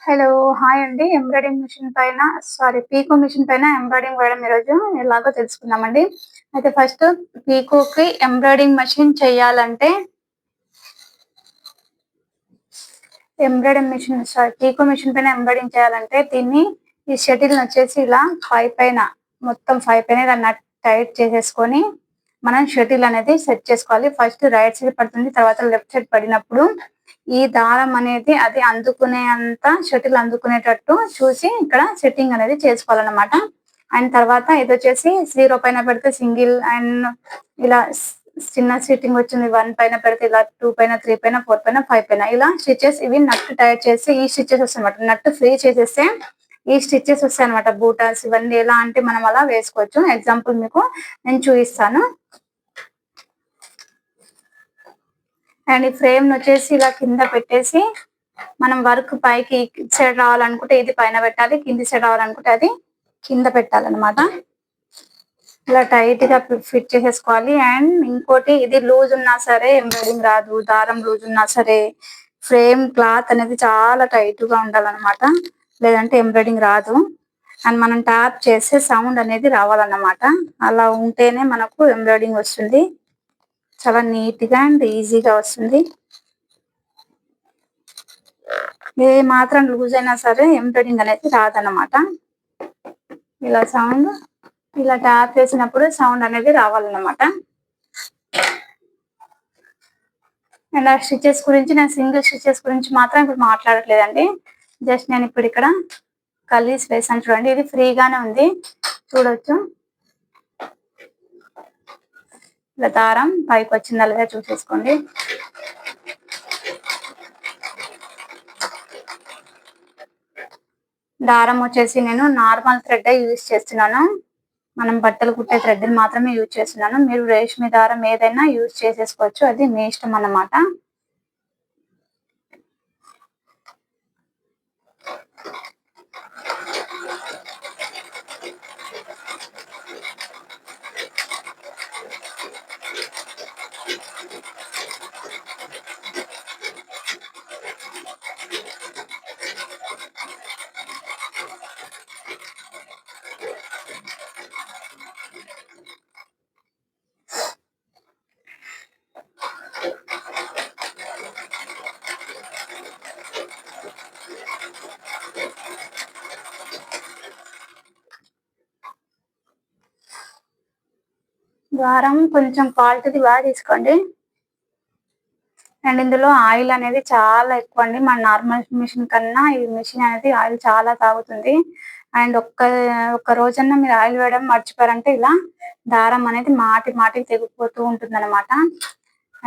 Hello! Hi అండి. Embroidering machine పైన పీకో machine పైన ఎంబ్రాయిడింగ్ వేయడం ఈరోజు ఎలాగో తెలుసుకుందామండి. అయితే ఫస్ట్ పీకోకి ఎంబ్రాయిడింగ్ మిషన్ చేయాలంటే పీకో మిషన్ పైన ఎంబ్రాయిడింగ్ చేయాలంటే ఈ షటిల్‌నొచ్చేసి ఇలా పైన మొత్తం పైన ఇలా టైట్ చేసేసుకొని మనం షటిల్ అనేది సెట్ చేసుకోవాలి. ఫస్ట్ రైట్ సైడ్ పడుతుంది. తర్వాత లెఫ్ట్ సైడ్ పడినప్పుడు ఈ దారం అనేది అది షటిల్ అందుకునేటట్టు చూసి ఇక్కడ సెట్టింగ్ అనేది చేసుకోవాలన్నమాట. అండ్ తర్వాత ఇదొచ్చేసి 0 పైన పెడితే సింగిల్ అండ్ ఇలా చిన్న సెట్టింగ్ వచ్చింది. 1 పైన పెడితే ఇలా 2 పైన, 3 పైన, 4 పైన, 5 పైన ఇలా స్టిచెస్ ఇవి నట్ టైట్ చేసి ఈ స్టిచెస్ వస్తాయన్నమాట. నట్ ఫ్రీ చేసేస్తే ఈ స్టిచెస్ వస్తాయన్నమాట. బూటాస్ ఇవన్నీ ఎలా అంటే మనం అలా వేసుకోవచ్చు. ఎగ్జాంపుల్ మీకు నేను చూపిస్తాను. అండ్ ఈ ఫ్రేమ్ వచ్చేసి ఇలా కింద పెట్టేసి మనం వర్క్ పైకి సైడ్ రావాలనుకుంటే ఇది పైన పెట్టాలి, కింది సైడ్ రావాలనుకుంటే అది కింద పెట్టాలన్నమాట. ఇలా టైట్ గా ఫిట్ చేసేసుకోవాలి. అండ్ ఇంకోటి ఇది లూజ్ ఉన్నా సరే ఎంబ్రాయిడింగ్ రాదు, దారం లూజ్ ఉన్నా సరే ఫ్రేమ్ క్లాత్ అనేది చాలా టైట్ గా ఉండాలన్నమాట, లేదంటే ఎంబ్రాయిడింగ్ రాదు. అండ్ మనం ట్యాప్ చేస్తే సౌండ్ అనేది రావాలన్నమాట. అలా ఉంటేనే మనకు ఎంబ్రాయిడింగ్ వస్తుంది. చాలా నీట్ గా అండ్ ఈజీగా వస్తుంది. ఏ మాత్రం లూజ్ అయినా సరే ఎంబ్రాయిడింగ్ అనేది రాదన్నమాట. ఇలా ట్యాప్ చేసినప్పుడు సౌండ్ అనేది రావాలన్నమాట. అండ్ ఆ స్టిచెస్ గురించి నేను సింగిల్ స్టిచెస్ గురించి మాత్రం ఇప్పుడు మాట్లాడట్లేదండి. జస్ట్ నేను ఇప్పుడు ఇక్కడ కలీస్ వేసాను చూడండి. ఇది ఫ్రీగానే ఉంది, చూడొచ్చు. ఇలా దారం పైకి వచ్చిందా లేదా చూసేసుకోండి. దారం వచ్చేసి నేను నార్మల్ థ్రెడ్ యూజ్ చేస్తున్నాను. మనం బట్టలు కుట్టే థ్రెడ్ మాత్రమే యూజ్ చేస్తున్నాను. మీరు రేష్మి దారం ఏదైనా యూజ్ చేసేసుకోవచ్చు, అది మీ ఇష్టం అన్నమాట. దారం కొంచెం క్వాలిటీది బాగా తీసుకోండి. అండ్ ఇందులో ఆయిల్ అనేది చాలా ఎక్కువ అండి. మన నార్మల్ మిషన్ కన్నా ఈ మిషన్ అనేది ఆయిల్ చాలా తాగుతుంది. అండ్ ఒక్క రోజన్నా మీరు ఆయిల్ వేయడం మర్చిపోయారంటే ఇలా దారం అనేది మాటికి తెగిపోతూ ఉంటుంది అనమాట.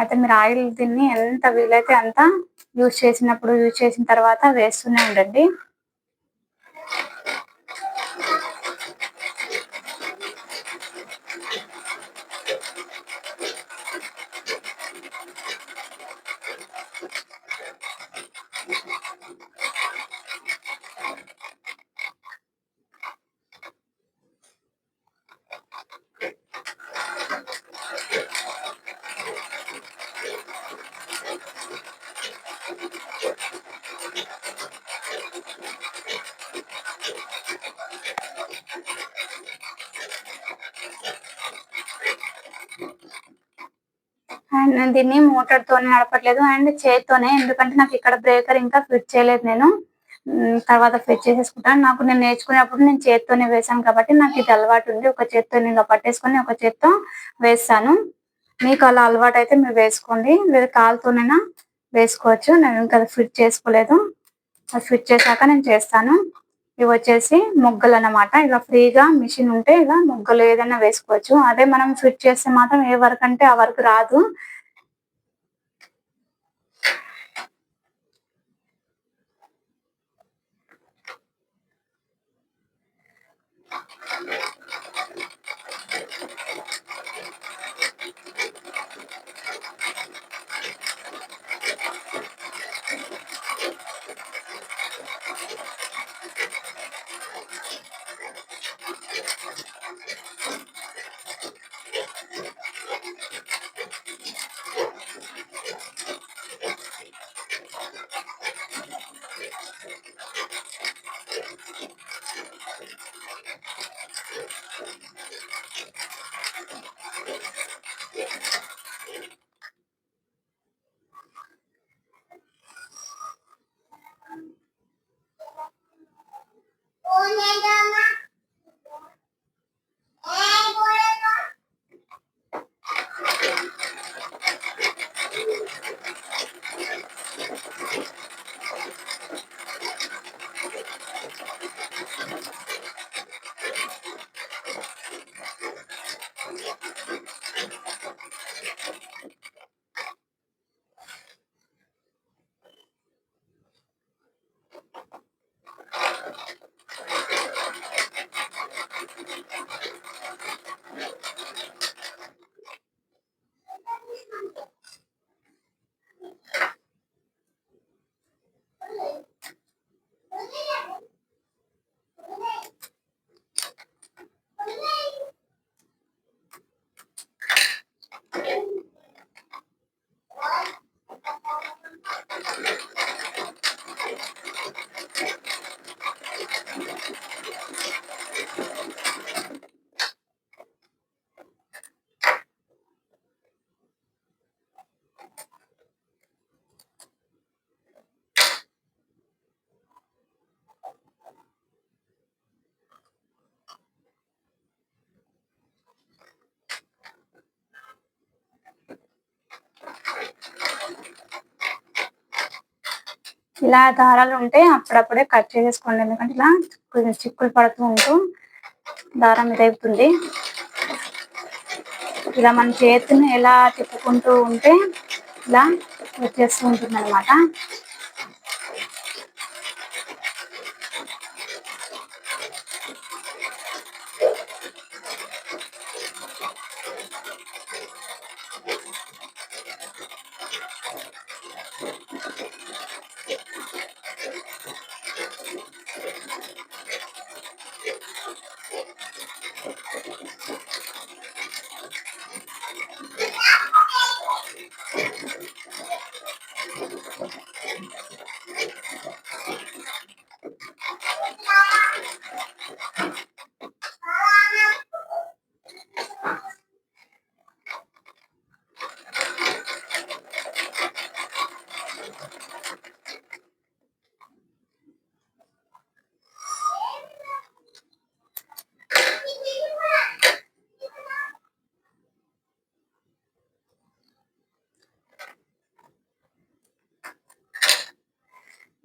అయితే మీరు ఆయిల్ దీన్ని ఎంత వీలైతే అంత యూజ్ చేసిన తర్వాత వేస్తూనే ఉండండి. అండ్ నేను దీన్ని మోటార్ తోనే నడపట్లేదు అండ్ చేత్తోనే, ఎందుకంటే నాకు ఇక్కడ బ్రేకర్ ఇంకా ఫిట్ చేయలేదు. నేను తర్వాత ఫిట్ చేసేసుకుంటాను. నేను నేర్చుకునేప్పుడు నేను చేత్తోనే వేసాను కాబట్టి నాకు ఇది అలవాటు ఉంది. ఒక చేత్తో ఇలా పట్టేసుకొని ఒక చేత్తో వేస్తాను. మీకు అలా అలవాటు అయితే మీరు వేసుకోండి, లేదా కాలుతోనైనా వేసుకోవచ్చు. నేను ఇంకా ఫిట్ చేసుకోలేదు, అది ఫిట్ చేశాక నేను చేస్తాను. ఇవి వచ్చేసి మొగ్గలు అన్నమాట. ఇలా ఫ్రీగా మిషన్ ఉంటే ఇలా మొగ్గలు ఏదైనా వేసుకోవచ్చు. అదే మనం ఫిట్ చేస్తే మాత్రం ఏ వర్క్ అంటే ఆ వర్క్ రాదు. ఇలా దారాలు ఉంటే అప్పుడప్పుడే కట్ చేసేసుకోండి, ఎందుకంటే ఇలా కొంచెం చిక్కులు పడుతూ ఉంటూ దారం ఇదవుతుంది. ఇలా మన చేతిని ఎలా తిప్పుకుంటూ ఉంటే ఇలా వచ్చేస్తూ ఉంటుంది అనమాట.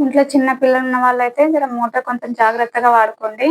ఇంట్లో చిన్న పిల్లలు ఉన్న వాళ్ళైతే జర మూట కొంచెం జాగ్రత్తగా వాడుకోండి.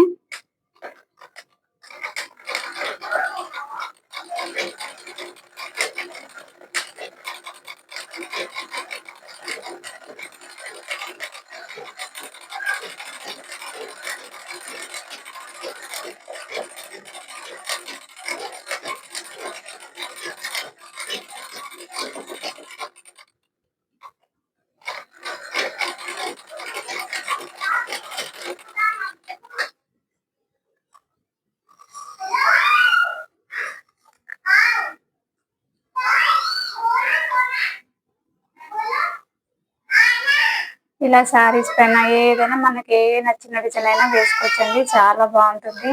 ఇలా శారీస్ పైన ఏదైనా మనకి ఏ నచ్చిన డిజైన్ అయినా వేసుకోవచ్చండి, చాలా బాగుంటుంది.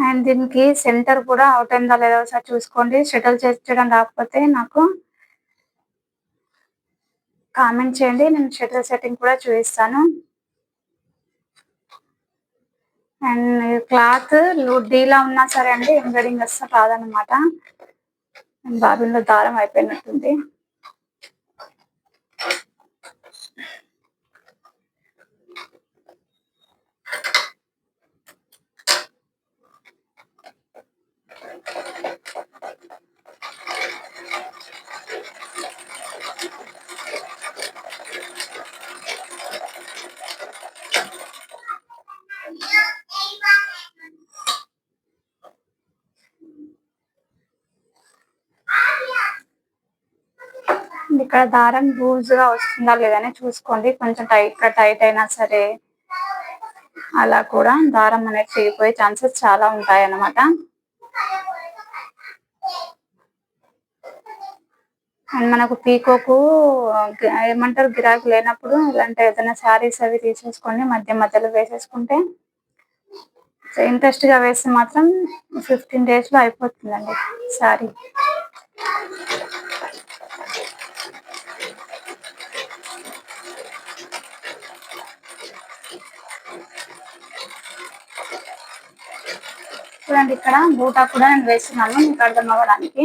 అండ్ దీనికి సెంటర్ కూడా అవుట్ అయిందా లేదా ఒకసారి చూసుకోండి. షటిల్ చేయడం రాకపోతే నాకు కామెంట్ చేయండి, నేను షటిల్ సెట్టింగ్ కూడా చూపిస్తాను. అండ్ క్లాత్ డీలా ఉన్నా సరే అండి ఎంబ్రాయిడింగ్ అస్సలు రాదనమాట. బాబిన్లో దారం అయిపోయినట్టుంది. ఇక్కడ దారం లూజ్ గా వస్తుందా లేదని చూసుకోండి. కొంచెం టైట్ అయినా సరే అలా కూడా దారం అనేది చిరిగిపోయే ఛాన్సెస్ చాలా ఉంటాయి అన్నమాట. అండ్ మనకు పీకోకు ఏమంటారు గిరాకీ లేనప్పుడు ఇలాంటి ఏదైనా శారీస్ అవి తీసేసుకొని మధ్య మధ్యలో వేసేసుకుంటే ఇంట్రెస్ట్ గా వేస్తే మాత్రం 15 days లో అయిపోతుందండి శారీ. చూడండి ఇక్కడ బూటా కూడా నేను వేస్తున్నాను మీకు అర్థం అవ్వడానికి.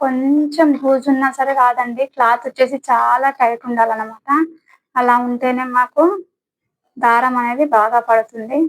కొంచెం లూజ్ ఉన్నా సరే కాదండి, క్లాత్ వచ్చేసి చాలా టైట్ ఉండాలన్నమాట. అలా ఉంటేనే మాకు దారం అనేది బాగా పడుతుంది.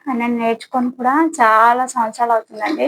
నేను నేర్చుకొని కూడా చాలా సంవత్సరాలు అవుతుందండి.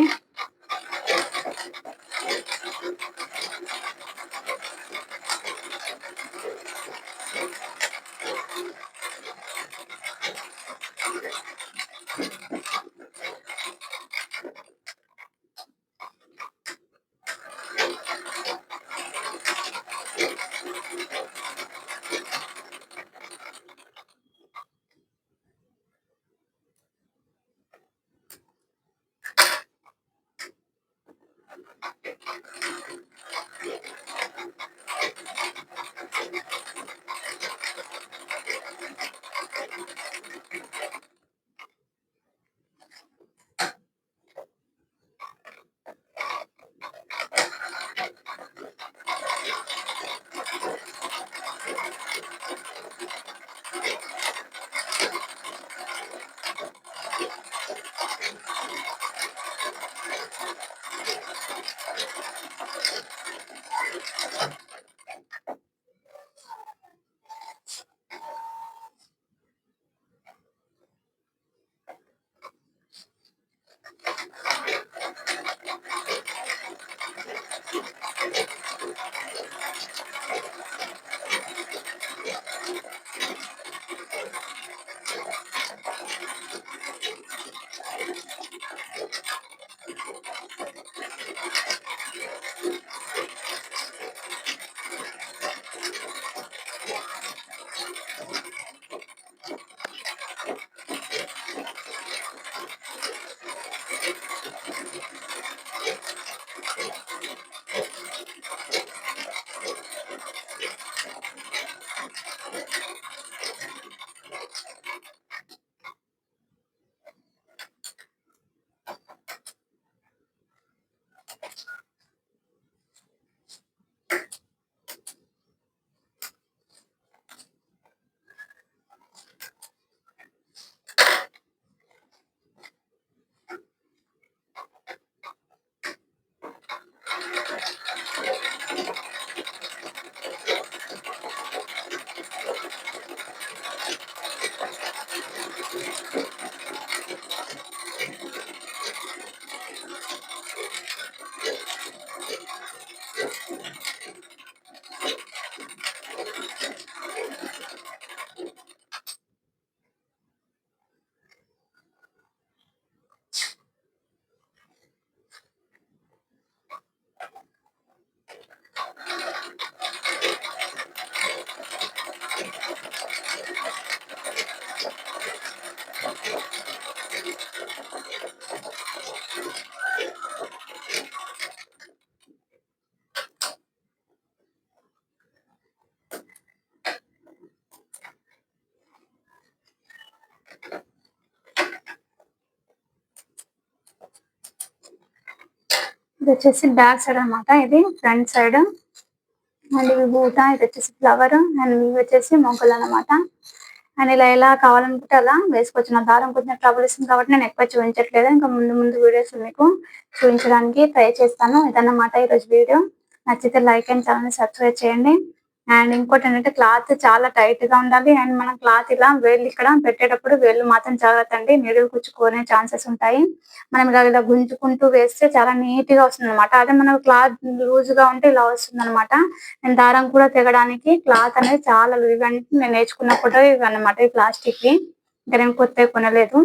వచ్చేసి బ్యాక్ సైడ్ అనమాట, ఇది ఫ్రంట్ సైడ్. అండ్ ఇవి బూట, ఇది వచ్చేసి ఫ్లవర్, అండ్ ఇవి వచ్చేసి మొగ్గలు అనమాట. అండ్ ఇలా ఎలా కావాలనుకుంటే అలా వేసుకోవచ్చు. నా దారం కొంచెం ట్రబుల్ ఇస్తుంది కాబట్టి నేను ఎక్కువ చూపించట్లేదు. ఇంకా ముందు ముందు వీడియోస్ మీకు చూపించడానికి ట్రై చేస్తాను. ఇదన్నమాట ఈరోజు వీడియో. నచ్చితే లైక్ అండ్ ఛానల్ సబ్స్క్రైబ్ చేయండి. అండ్ ఇంకోటి ఏంటంటే క్లాత్ చాలా టైట్ గా ఉండాలి. అండ్ మనం క్లాత్ ఇలా వేళ్ళు ఇక్కడ పెట్టేటప్పుడు వేళ్ళు మాత్రం జాగ్రత్త అండి, నీడిల్ కుచ్చుకునే ఛాన్సెస్ ఉంటాయి. మనం ఇలా గుంజుకుంటూ వేస్తే చాలా నీట్ గా వస్తుంది అనమాట. అదే మనం క్లాత్ లూజ్ గా ఉంటే ఇలా వస్తుంది అనమాట. నేను దారం కూడా తెగడానికి క్లాత్ అనేది చాలా లూజ్, నేను నేర్చుకున్నప్పుడు ఇవి అనమాట, ఈ ప్లాస్టిక్ వి. ఇంకా నేను కొత్తవి కొనలేదు.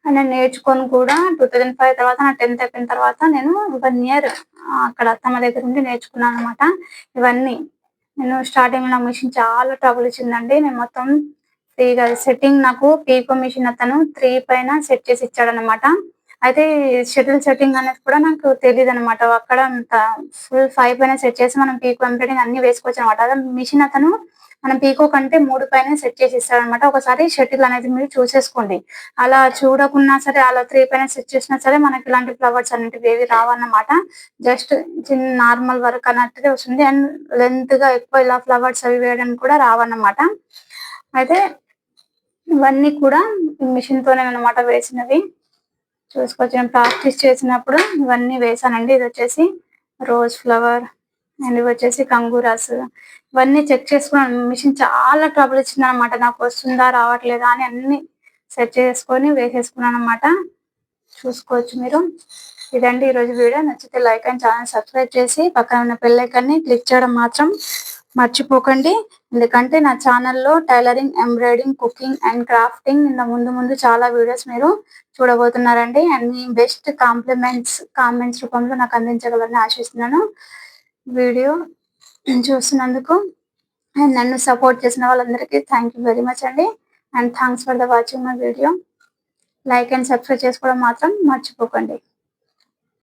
అండ్ నేను నేర్చుకొని కూడా 2005 తర్వాత, నా 10th అయిపోయిన తర్వాత నేను 1 year అక్కడ అత్తమ్మ దగ్గర ఉండి నేర్చుకున్నాను అనమాట ఇవన్నీ. నేను స్టార్టింగ్ నా మిషన్ చాలా ట్రబుల్ ఇచ్చిందండి. నేను మొత్తం ఫ్రీగా సెట్టింగ్, నాకు పీకో మిషన్ అతను 3 పైన సెట్ చేసి ఇచ్చాడనమాట. అయితే షటిల్ సెట్టింగ్ అనేది కూడా నాకు తెలియదు అనమాట. అక్కడ ఫుల్ 5 పైన సెట్ చేసి మనం పీకో ఎంబ్రాయిడింగ్ అన్ని వేసుకోవచ్చు అనమాట. అదే మిషన్ అతను మనం పీకో కంటే 3 పైన సెట్ చేసి ఇస్తాడనమాట. ఒకసారి షటిల్ అనేది మీరు చూసేసుకోండి. అలా చూడకున్నా సరే, అలా 3 పైన సెట్ చేసినా సరే మనకి ఇలాంటి ఫ్లవర్స్ అనేటివి ఏవి రావన్నమాట. జస్ట్ చిన్న నార్మల్ వర్క్ అన్నట్టుగా వస్తుంది. అండ్ లెంత్ గా ఎక్కువ ఇలా ఫ్లవర్స్ అవి వేయడానికి కూడా రావన్నమాట. అయితే ఇవన్నీ కూడా మిషన్ తోనే అనమాట వేసినవి. చూసుకోవచ్చు, నేను ప్రాక్టీస్ చేసినప్పుడు ఇవన్నీ వేసానండి. ఇది వచ్చేసి రోజ్ ఫ్లవర్, అండ్ ఇవి వచ్చేసి కంగూరాస్. ఇవన్నీ చెక్ చేసుకున్నాను. మిషన్ చాలా ట్రబుల్ ఇచ్చింది అనమాట, నాకు వస్తుందా రావట్లేదా అని అన్ని సెట్ చేసుకొని వేసేసుకున్నాను అనమాట. చూసుకోవచ్చు మీరు. ఇదండి ఈరోజు వీడియో. నచ్చితే లైక్ అండ్ ఛానల్ సబ్స్క్రైబ్ చేసి పక్కన ఉన్న బెల్ ఐకాన్ని క్లిక్ చేయడం మాత్రం మర్చిపోకండి. ఎందుకంటే నా ఛానల్లో tailoring, embroidering, cooking and crafting ఇంకా ముందు చాలా వీడియోస్ మీరు చూడబోతున్నారండి. అండ్ మీ బెస్ట్ కామెంట్స్ రూపంలో నాకు అందించగలరని ఆశిస్తున్నాను. వీడియో చూస్తున్నందుకు అండ్ నన్ను సపోర్ట్ చేసిన వాళ్ళందరికీ థ్యాంక్ యూ వెరీ మచ్ అండి. And thanks for the watching my video. Like and subscribe చేసుకోవడం మాత్రం మర్చిపోకండి.